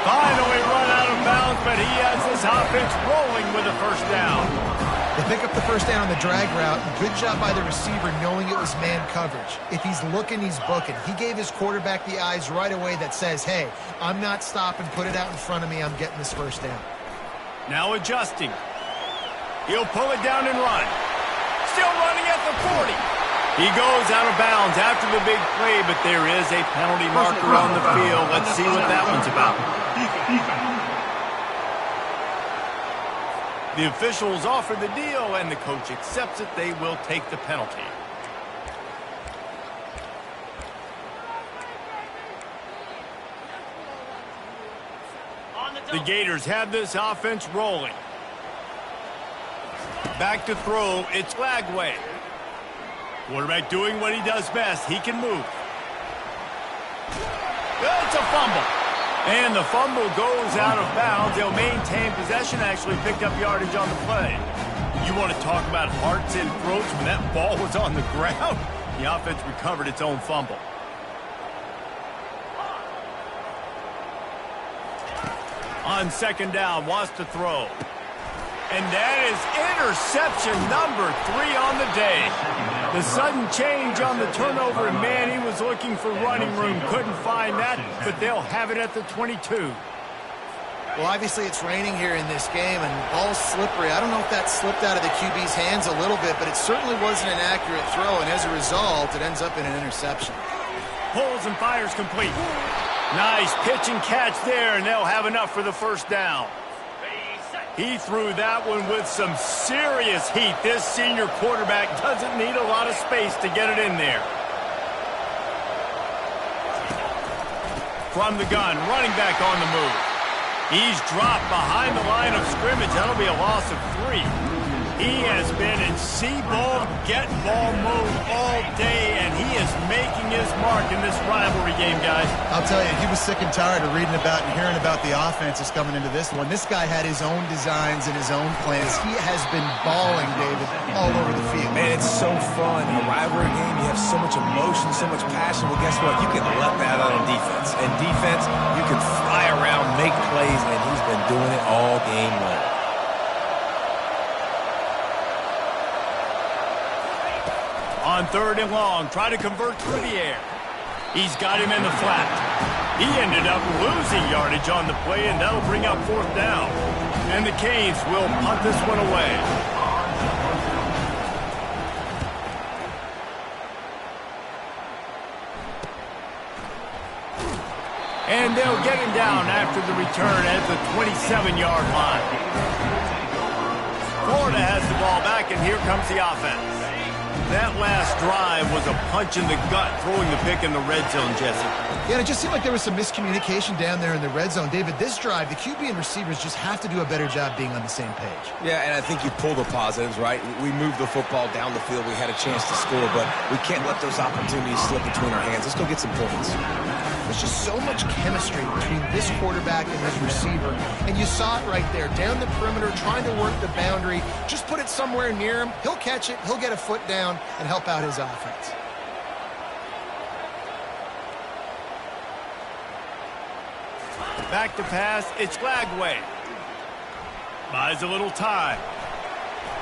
[SPEAKER 1] Finally run out of bounds, but he has this offense rolling with a 1st down.
[SPEAKER 2] They pick up the 1st down on the drag route. Good job by the receiver knowing it was man coverage. If he's looking, he's booking. He gave his quarterback the eyes right away that says, hey, I'm not stopping, put it out in front of me, I'm getting this 1st down.
[SPEAKER 1] Now adjusting. He'll pull it down and run. Still running at the 40. He goes out of bounds after the big play, but there is a penalty marker on the field. Let's see what that one's about. The officials offer the deal, and the coach accepts it. They will take the penalty. The Gators have this offense rolling. Back to throw. It's Lagway. Quarterback doing what he does best. He can move. It's a fumble. And the fumble goes out of bounds. They'll maintain possession, actually picked up yardage on the play. You want to talk about hearts and throats when that ball was on the ground? The offense recovered its own fumble. On 2nd down, wants to throw. And that is interception number 3 on the day. The sudden change on the turnover, and man, he was looking for running room. Couldn't find that, but they'll have it at the 22.
[SPEAKER 2] Well, obviously it's raining here in this game, and the ball's slippery. I don't know if that slipped out of the QB's hands a little bit, but it certainly wasn't an accurate throw, and as a result, it ends up in an interception.
[SPEAKER 1] Pulls and fires complete. Nice pitch and catch there, and they'll have enough for the 1st down. He threw that one with some serious heat. This senior quarterback doesn't need a lot of space to get it in there. From the gun, running back on the move. He's dropped behind the line of scrimmage. That'll be a loss of 3. He has been in see-ball, get-ball mode all day, and he is making his mark in this rivalry game, guys.
[SPEAKER 2] I'll tell you, he was sick and tired of reading about and hearing about the offenses coming into this one. This guy had his own designs and his own plans. He has been balling, David, all over the field.
[SPEAKER 3] Man, it's so fun. A rivalry game, you have so much emotion, so much passion. Well, guess what? You can let that out on defense. And defense, you can fly around, make plays, and he's been doing it all game long.
[SPEAKER 1] On 3rd and long, try to convert through the air. He's got him in the flat. He ended up losing yardage on the play, and that'll bring up 4th down. And the Canes will punt this one away. And they'll get him down after the return at the 27-yard line. Florida has the ball back, and here comes the offense. That last drive was a punch in the gut, throwing the pick in the red zone, Jesse.
[SPEAKER 2] Yeah, and it just seemed like there was some miscommunication down there in the red zone. David, this drive, the QB and receivers just have to do a better job being on the same page.
[SPEAKER 3] Yeah, and I think you pull the positives, right? We moved the football down the field. We had a chance to score, but we can't let those opportunities slip between our hands. Let's go get some points.
[SPEAKER 2] There's just so much chemistry between this quarterback and his receiver. And you saw it right there, down the perimeter, trying to work the boundary. Just put it somewhere near him. He'll catch it. He'll get a foot down and help out his offense.
[SPEAKER 1] Back to pass, it's Lagway. Buys a little time.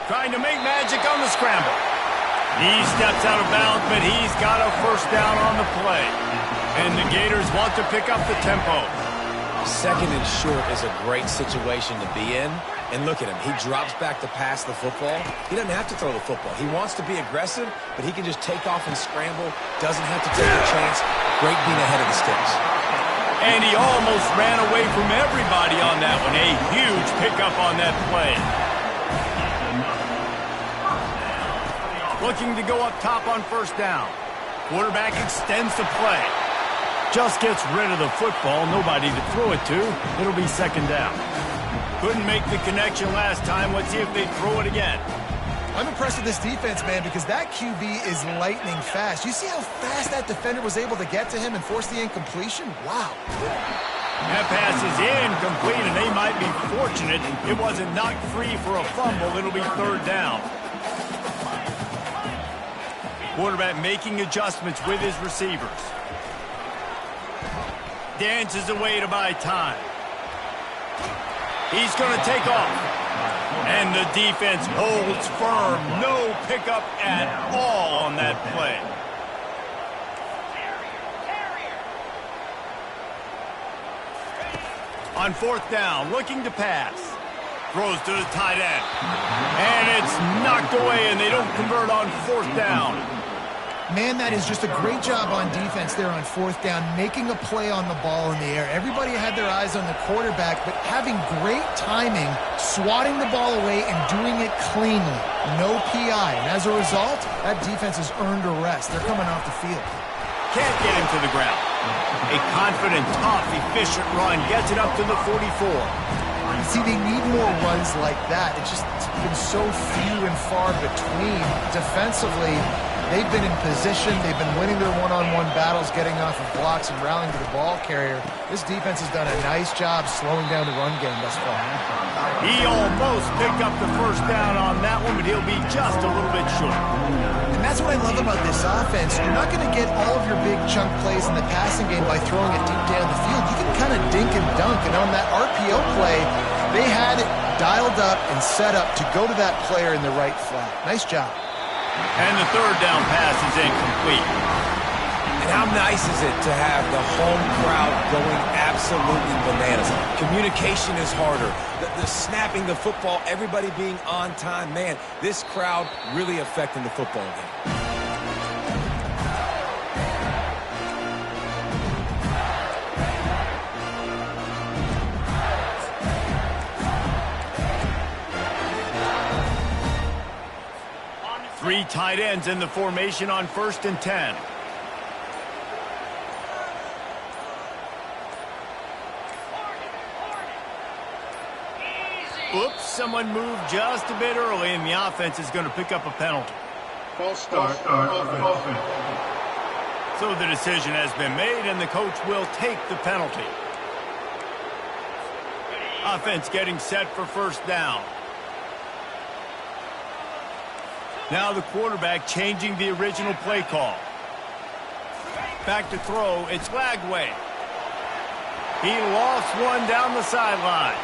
[SPEAKER 1] Trying to make magic on the scramble. He steps out of bounds, but he's got a first down on the play. And the Gators want to pick up the tempo.
[SPEAKER 3] Second and short is a great situation to be in. And look at him. He drops back to pass the football. He doesn't have to throw the football. He wants to be aggressive, but he can just take off and scramble. Doesn't have to take a chance. Great being ahead of the sticks.
[SPEAKER 1] And he almost ran away from everybody on that one. A huge pickup on that play. Looking to go up top on first down. Quarterback extends the play. Just gets rid of the football. Nobody to throw it to. It'll be second down. Couldn't make the connection last time. Let's see if they throw it again.
[SPEAKER 2] I'm impressed with this defense, man, because that QB is lightning fast. You see how fast that defender was able to get to him and force the incompletion? Wow.
[SPEAKER 1] That pass is incomplete, and they might be fortunate it wasn't knocked free for a fumble. It'll be third down. Quarterback making adjustments with his receivers. Dances away to buy time. He's going to take off. And the defense holds firm. No pickup at all on that play. On fourth down, looking to pass. Throws to the tight end. And it's knocked away, and they don't convert on fourth down.
[SPEAKER 2] Man, that is just a great job on defense there on fourth down, making a play on the ball in the air. Everybody had their eyes on the quarterback, but having great timing, swatting the ball away, and doing it cleanly. No PI. And as a result, that defense has earned a rest. They're coming off the field.
[SPEAKER 1] Can't get him to the ground. A confident, tough, efficient run gets it up to the 44.
[SPEAKER 2] See, they need more runs like that. It's been so few and far between. Defensively, they've been in position. They've been winning their one-on-one battles, getting off of blocks and rallying to the ball carrier. This defense has done a nice job slowing down the run game thus far.
[SPEAKER 1] He almost picked up the first down on that one, but he'll be just a little bit short.
[SPEAKER 2] And that's what I love about this offense. You're not going to get all of your big chunk plays in the passing game by throwing it deep down the field. You can kind of dink and dunk. And on that RPO play, they had it dialed up and set up to go to that player in the right flat. Nice job.
[SPEAKER 1] And the third down pass is incomplete.
[SPEAKER 3] And how nice is it to have the home crowd going absolutely bananas? Communication is harder. The snapping the football, everybody being on time. Man, this crowd really affecting the football game.
[SPEAKER 1] Three tight ends in the formation on 1st and 10. Oops, someone moved just a bit early, and the offense is going to pick up a penalty.
[SPEAKER 5] False start. Offense.
[SPEAKER 1] So the decision has been made, and the coach will take the penalty. Offense getting set for first down. Now the quarterback changing the original play call. Back to throw, it's Lagway. He lost one down the sideline.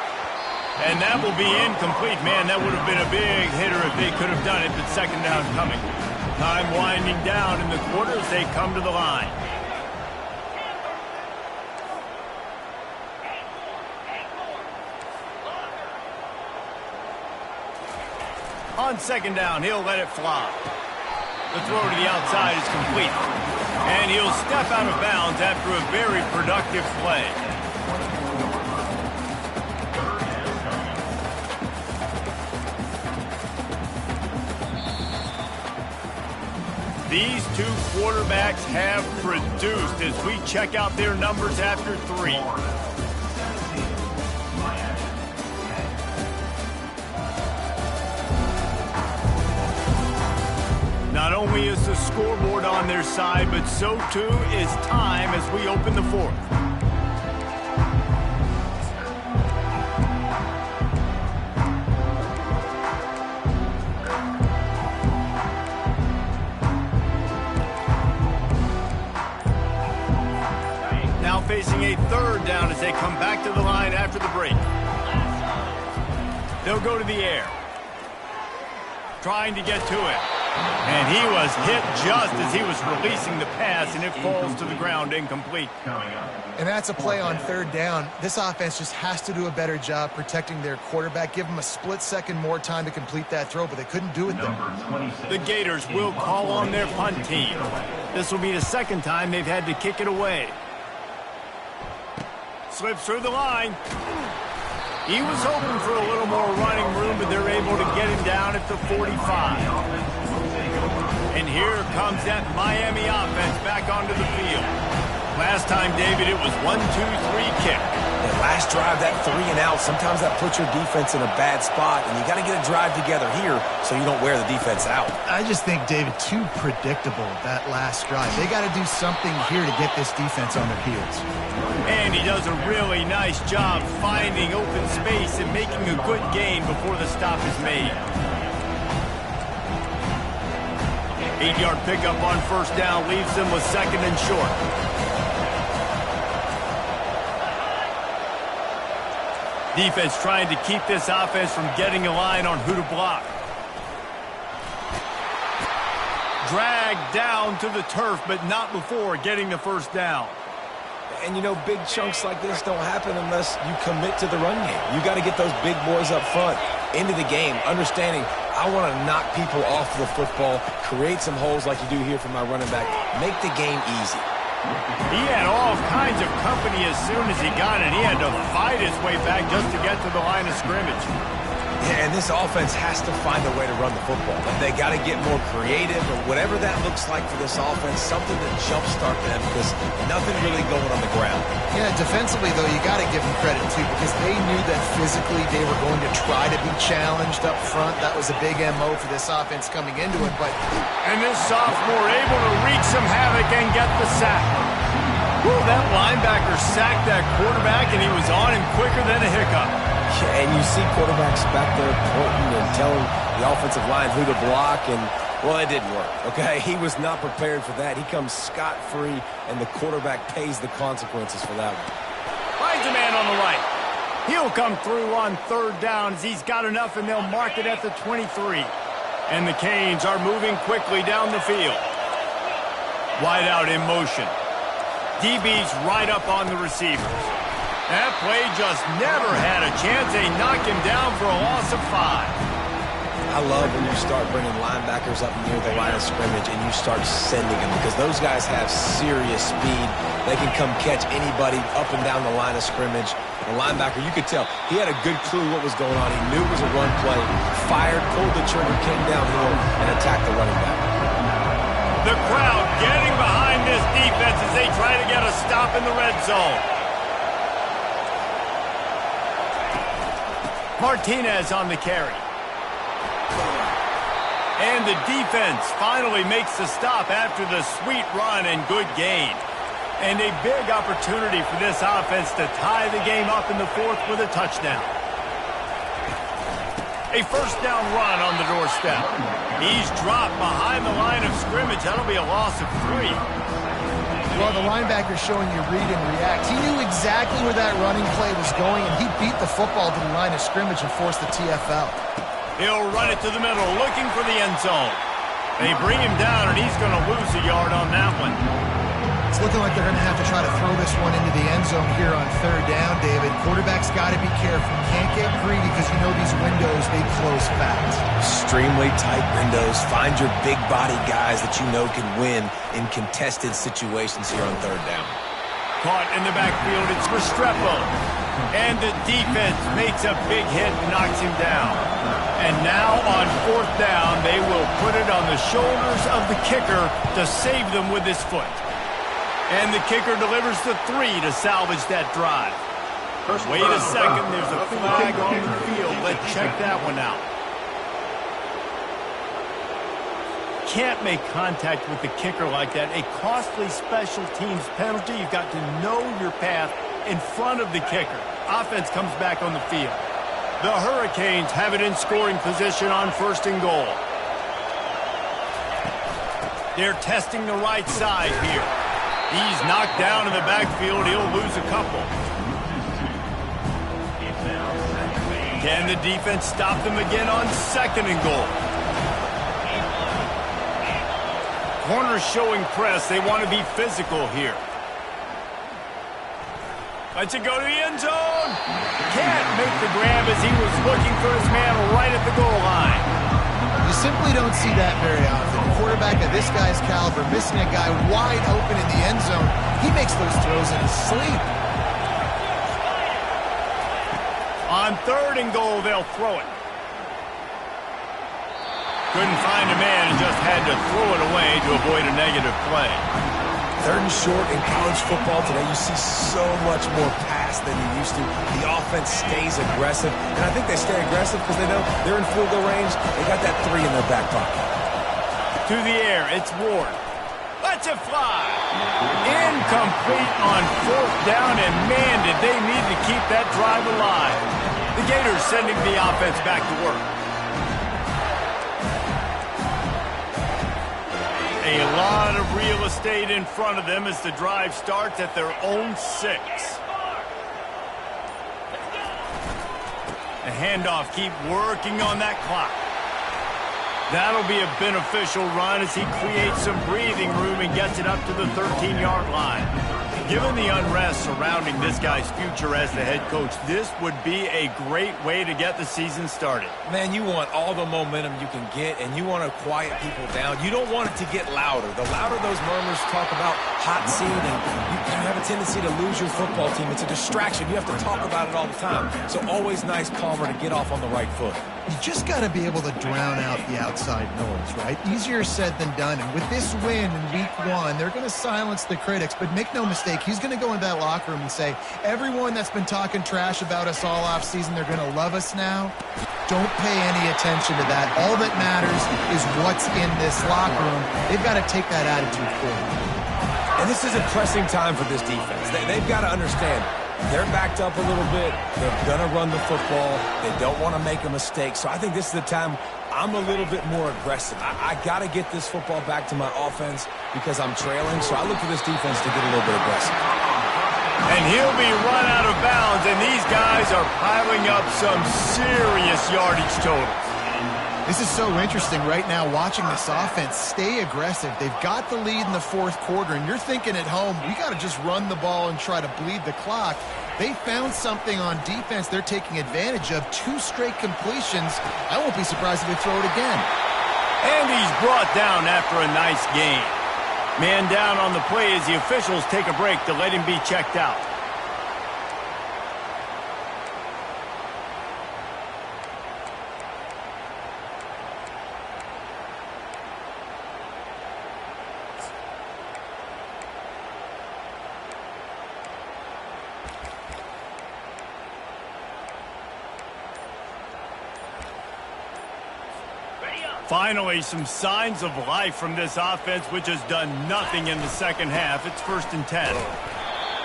[SPEAKER 1] And that will be incomplete. Man, that would have been a big hitter if they could have done it, but second down coming. Time winding down in the quarter as they come to the line. On second down, he'll let it fly. The throw to the outside is complete. And he'll step out of bounds after a very productive play. These two quarterbacks have produced as we check out their numbers after 3. Not only is the scoreboard on their side, but so too is time as we open the 4th. Now facing a 3rd down as they come back to the line after the break. They'll go to the air, trying to get to it. And he was hit just as he was releasing the pass, and it falls to the ground incomplete.
[SPEAKER 2] And that's a play on 3rd down. This offense just has to do a better job protecting their quarterback. Give them a split second more time to complete that throw, but they couldn't do it there.
[SPEAKER 1] The Gators will call on their punt team. This will be the 2nd time they've had to kick it away. Slips through the line. He was hoping for a little more running room, but they're able to get him down at the 45. And here comes that Miami offense back onto the field. Last time, David, it was 1-2-3 kick.
[SPEAKER 3] That last drive, that 3 and out, sometimes that puts your defense in a bad spot, and you got to get a drive together here so you don't wear the defense out.
[SPEAKER 2] I just think, David, too predictable, that last drive. They got to do something here to get this defense on their heels.
[SPEAKER 1] And he does a really nice job finding open space and making a good gain before the stop is made. 8-yard pickup on 1st down leaves them with 2nd and short. Defense trying to keep this offense from getting a line on who to block. Dragged down to the turf, but not before getting the 1st down.
[SPEAKER 3] And, you know, big chunks like this don't happen unless you commit to the run game. You got to get those big boys up front into the game, understanding I want to knock people off the football, create some holes like you do here for my running back, make the game easy.
[SPEAKER 1] He had all kinds of company as soon as he got it. He had to fight his way back just to get to the line of scrimmage.
[SPEAKER 3] Yeah, and this offense has to find a way to run the football. And they got to get more creative or whatever that looks like for this offense, something to jumpstart them because nothing really going on the ground.
[SPEAKER 2] Yeah, defensively, though, you got to give them credit, too, because they knew that physically they were going to try to be challenged up front. That was a big MO for this offense coming into it. But
[SPEAKER 1] and this sophomore able to wreak some havoc and get the sack. Woo, that linebacker sacked that quarterback, and he was on him quicker than a hiccup.
[SPEAKER 3] And you see quarterbacks back there pointing and telling the offensive line who to block, and, well, it didn't work, okay? He was not prepared for that. He comes scot-free, and the quarterback pays the consequences for that one.
[SPEAKER 1] Finds a man on the right. He'll come through on 3rd down as he's got enough, and they'll mark it at the 23. And the Canes are moving quickly down the field. Wide out in motion. DB's right up on the receivers. That play just never had a chance. They knocked him down for a loss of 5.
[SPEAKER 3] I love when you start bringing linebackers up near the line of scrimmage and you start sending them because those guys have serious speed. They can come catch anybody up and down the line of scrimmage. The linebacker, you could tell, he had a good clue what was going on. He knew it was a run play, fired, pulled the trigger, came downhill, and attacked the running back.
[SPEAKER 1] The crowd getting behind this defense as they try to get a stop in the red zone. Martinez on the carry. And the defense finally makes the stop after the sweet run and good gain. And a big opportunity for this offense to tie the game up in the 4th with a touchdown. A 1st down run on the doorstep. He's dropped behind the line of scrimmage. That'll be a loss of 3.
[SPEAKER 2] well, the linebacker's showing you read and react. He knew exactly where that running play was going, and he beat the football to the line of scrimmage and forced the TFL.
[SPEAKER 1] He'll run it to the middle, looking for the end zone. They bring him down, and he's going to lose a yard on that one.
[SPEAKER 2] It's looking like they're going to have to try to throw this one into the end zone here on 3rd down, David. Quarterback's got to be careful. Can't get greedy because you know these windows, they close fast. Extremely
[SPEAKER 3] tight windows. Find your big body guys that you know can win in contested situations here on 3rd down.
[SPEAKER 1] Caught in the backfield, it's Restrepo. And the defense makes a big hit and knocks him down. And now on 4th down, they will put it on the shoulders of the kicker to save them with his foot. And the kicker delivers the 3 to salvage that drive. Wait a second, there's a flag on the field. Let's check that one out. Can't make contact with the kicker like that. A costly special teams penalty. You've got to know your path in front of the kicker. Offense comes back on the field. The Hurricanes have it in scoring position on 1st and goal. They're testing the right side here. He's knocked down in the backfield. He'll lose a couple. Can the defense stop them again on 2nd and goal? Corners showing press. They want to be physical here. Lets it go to the end zone. Can't make the grab as he was looking for his man right at the goal line.
[SPEAKER 2] You simply don't see that very often. A quarterback of this guy's caliber missing a guy wide open in the end zone. He makes those throws in his sleep.
[SPEAKER 1] On 3rd and goal, they'll throw it. Couldn't find a man and just had to throw it away to avoid a negative play.
[SPEAKER 3] 3rd and short in college football today, you see so much more pass than you used to. The offense stays aggressive, and I think they stay aggressive because they know they're in field goal range. They got that 3 in their back pocket.
[SPEAKER 1] To the air, it's Ward. Lets it fly. Incomplete on 4th down, and man, did they need to keep that drive alive. The Gators sending the offense back to work. A lot of real estate in front of them as the drive starts at their own 6. The handoff, keep working on that clock. That'll be a beneficial run as he creates some breathing room and gets it up to the 13-yard line. Given the unrest surrounding this guy's future as the head coach, this would be a great way to get the season started.
[SPEAKER 3] Man, you want all the momentum you can get, and you want to quiet people down. You don't want it to get louder. The louder those murmurs talk about hot seat, and you have a tendency to lose your football team. It's a distraction. You have to talk about it all the time. So always nice, calmer to get off on the right foot.
[SPEAKER 2] You just got to be able to drown out the outside noise, right? Easier said than done. And with this win in week 1, they're going to silence the critics. But make no mistake, he's going to go into that locker room and say, everyone that's been talking trash about us all offseason, they're going to love us now. Don't pay any attention to that. All that matters is what's in this locker room. They've got to take that attitude forward.
[SPEAKER 3] And this is a pressing time for this defense. They've got to understand. They're backed up a little bit. They're going to run the football. They don't want to make a mistake. So I think this is the time I'm a little bit more aggressive. I got to get this football back to my offense because I'm trailing. So I look for this defense to get a little bit aggressive.
[SPEAKER 1] And he'll be run out of bounds, and these guys are piling up some serious yardage totals.
[SPEAKER 2] This is so interesting right now, watching this offense stay aggressive. They've got the lead in the 4th quarter, and you're thinking at home, we got to just run the ball and try to bleed the clock. They found something on defense they're taking advantage of. 2 straight completions. I won't be surprised if they throw it again.
[SPEAKER 1] And he's brought down after a nice game. Man down on the play as the officials take a break to let him be checked out. Finally, some signs of life from this offense, which has done nothing in the second half. It's 1st and 10.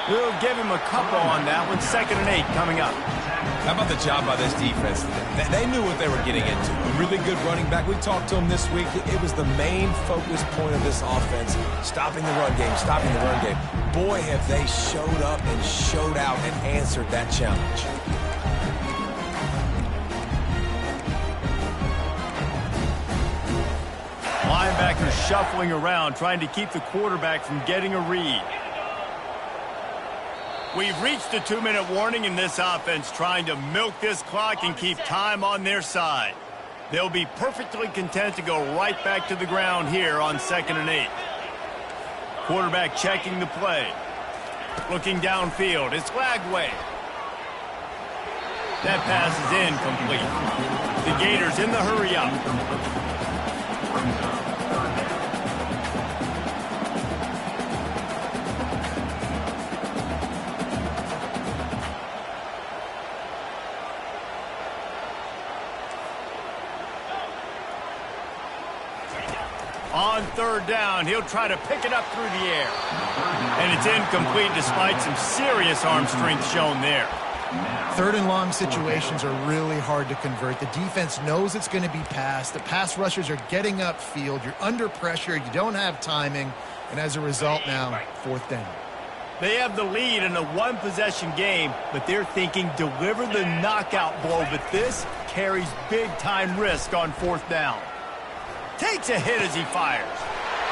[SPEAKER 1] We'll give him a couple on that one. 2nd and 8 coming up.
[SPEAKER 3] How about the job by this defense? They knew what they were getting into. A really good running back. We talked to him this week. It was the main focus point of this offense. Stopping the run game, stopping the run game. Boy, have they showed up and showed out and answered that challenge.
[SPEAKER 1] Linebackers shuffling around, trying to keep the quarterback from getting a read. We've reached a 2-minute warning in this offense, trying to milk this clock and keep time on their side. They'll be perfectly content to go right back to the ground here on 2nd and 8. Quarterback checking the play. Looking downfield, it's Lagway. That pass is incomplete. The Gators in the hurry up. On third down, he'll try to pick it up through the air. And it's incomplete despite some serious arm strength shown there.
[SPEAKER 2] Third and long situations are really hard to convert. The defense knows it's going to be passed. The pass rushers are getting upfield. You're under pressure. You don't have timing. And as a result now, fourth down.
[SPEAKER 1] They have the lead in a one-possession game, but they're thinking deliver the knockout blow. But this carries big-time risk on fourth down. Takes a hit as he fires.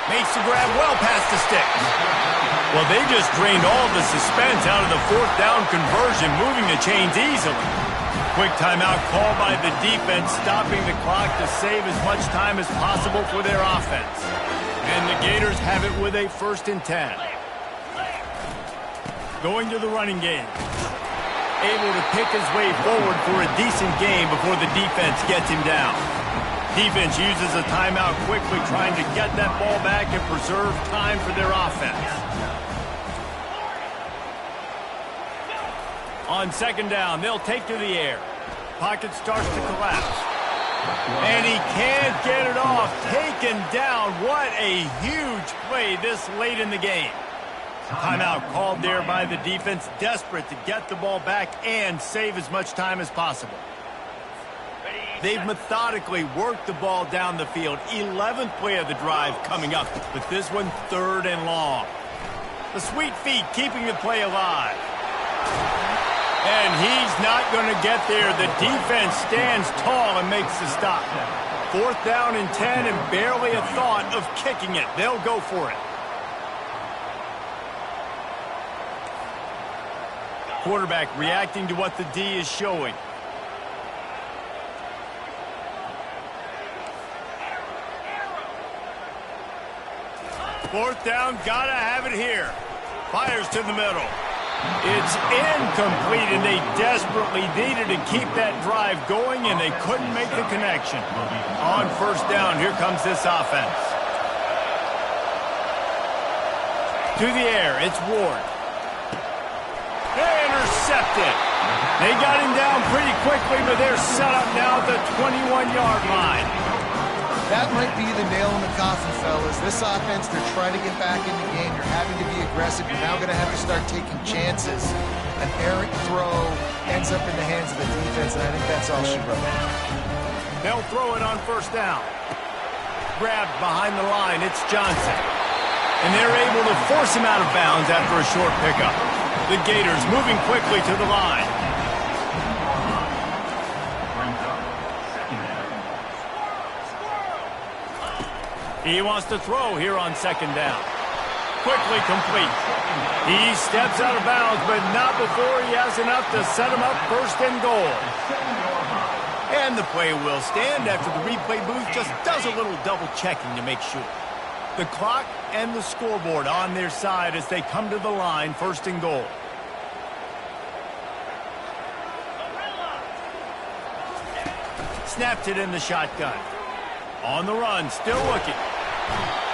[SPEAKER 1] Makes the grab well past the sticks. Well, they just drained all the suspense out of the fourth down conversion, moving the chains easily. Quick timeout called by the defense, stopping the clock to save as much time as possible for their offense. And the Gators have it with a 1st and 10. Going to the running game. Able to pick his way forward for a decent game before the defense gets him down. Defense uses a timeout quickly, trying to get that ball back and preserve time for their offense. On 2nd down, they'll take to the air. Pocket starts to collapse. And he can't get it off. Taken down. What a huge play this late in the game. Timeout called there by the defense, desperate to get the ball back and save as much time as possible. They've methodically worked the ball down the field. 11th play of the drive coming up, but this one 3rd and long. The sweet feet keeping the play alive. And he's not going to get there. The defense stands tall and makes the stop. 4th down and 10 and barely a thought of kicking it. They'll go for it. Quarterback reacting to what the D is showing. Fourth down, gotta have it here. Fires to the middle. It's incomplete, and they desperately needed to keep that drive going, and they couldn't make the connection. On 1st down, here comes this offense. To the air, it's Ward. They intercepted. They got him down pretty quickly, but they're set up now at the 21-yard line.
[SPEAKER 2] That might be the nail in the coffin, fellas. This offense, they're trying to get back in the game. You're having to be aggressive. You're now going to have to start taking chances. An errant throw ends up in the hands of the defense, and I think that's all she wrote.
[SPEAKER 1] They'll throw it on 1st down. Grabbed behind the line, it's Johnson. And they're able to force him out of bounds after a short pickup. The Gators moving quickly to the line. He wants to throw here on 2nd down. Quickly complete. He steps out of bounds, but not before he has enough to set him up 1st and goal. And the play will stand after the replay booth just does a little double checking to make sure. The clock and the scoreboard on their side as they come to the line, 1st and goal. Snapped it in the shotgun. On the run, still looking.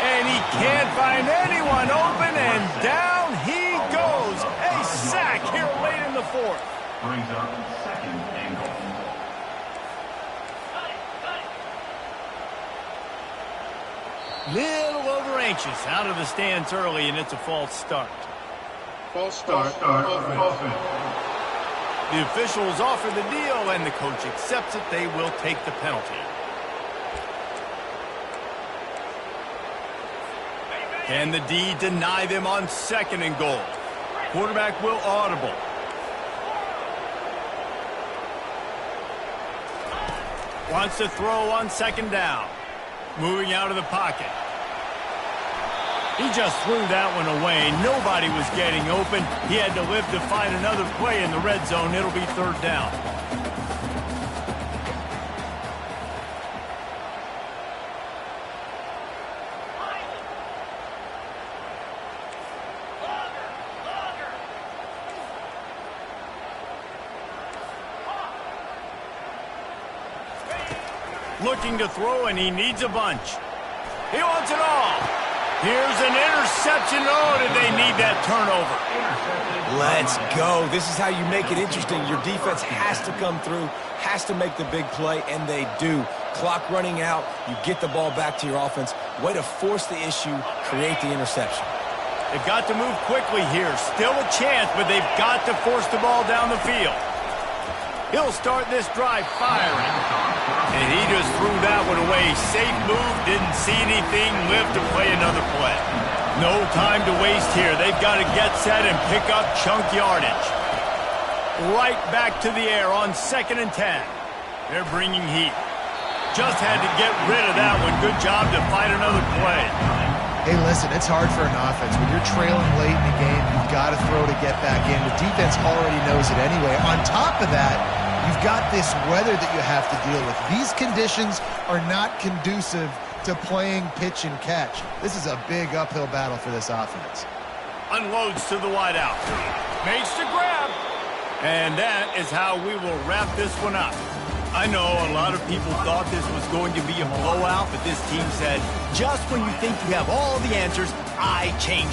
[SPEAKER 1] And he can't find anyone open, and down he goes. A sack here late in the 4th.
[SPEAKER 5] Brings up 2nd and goal.
[SPEAKER 1] Little over anxious out of the stance early, and it's a false start.
[SPEAKER 5] False start, offense.
[SPEAKER 1] The officials offer the deal, and the coach accepts it. They will take the penalty. Can the D deny them on 2nd and goal? Quarterback will audible. Wants to throw on 2nd down. Moving out of the pocket. He just threw that one away. Nobody was getting open. He had to live to find another play in the red zone. It'll be 3rd down. Looking to throw, and he needs a bunch. He wants it all. Here's an interception. Oh, did they need that turnover?
[SPEAKER 3] Let's go. This is how you make it interesting. Your defense has to come through, has to make the big play, and they do. Clock running out, you get the ball back to your offense. Way to force the issue, create the interception.
[SPEAKER 1] They've got to move quickly here. Still a chance, but they've got to force the ball down the field. He'll start this drive firing. And he just threw that one away. Safe move, didn't see anything, lived to play another play. No time to waste here. They've got to get set and pick up chunk yardage. Right back to the air on 2nd and 10. They're bringing heat. Just had to get rid of that one. Good job to fight another play.
[SPEAKER 2] Hey, listen, it's hard for an offense. When you're trailing late in the game, you've got to throw to get back in. The defense already knows it anyway. On top of that, you've got this weather that you have to deal with. These conditions are not conducive to playing pitch and catch. This is a big uphill battle for this offense.
[SPEAKER 1] Unloads to the wideout. Makes the grab. And that is how we will wrap this one up. I know a lot of people thought this was going to be a blowout, but this team said, just when you think you have all the answers, I changed.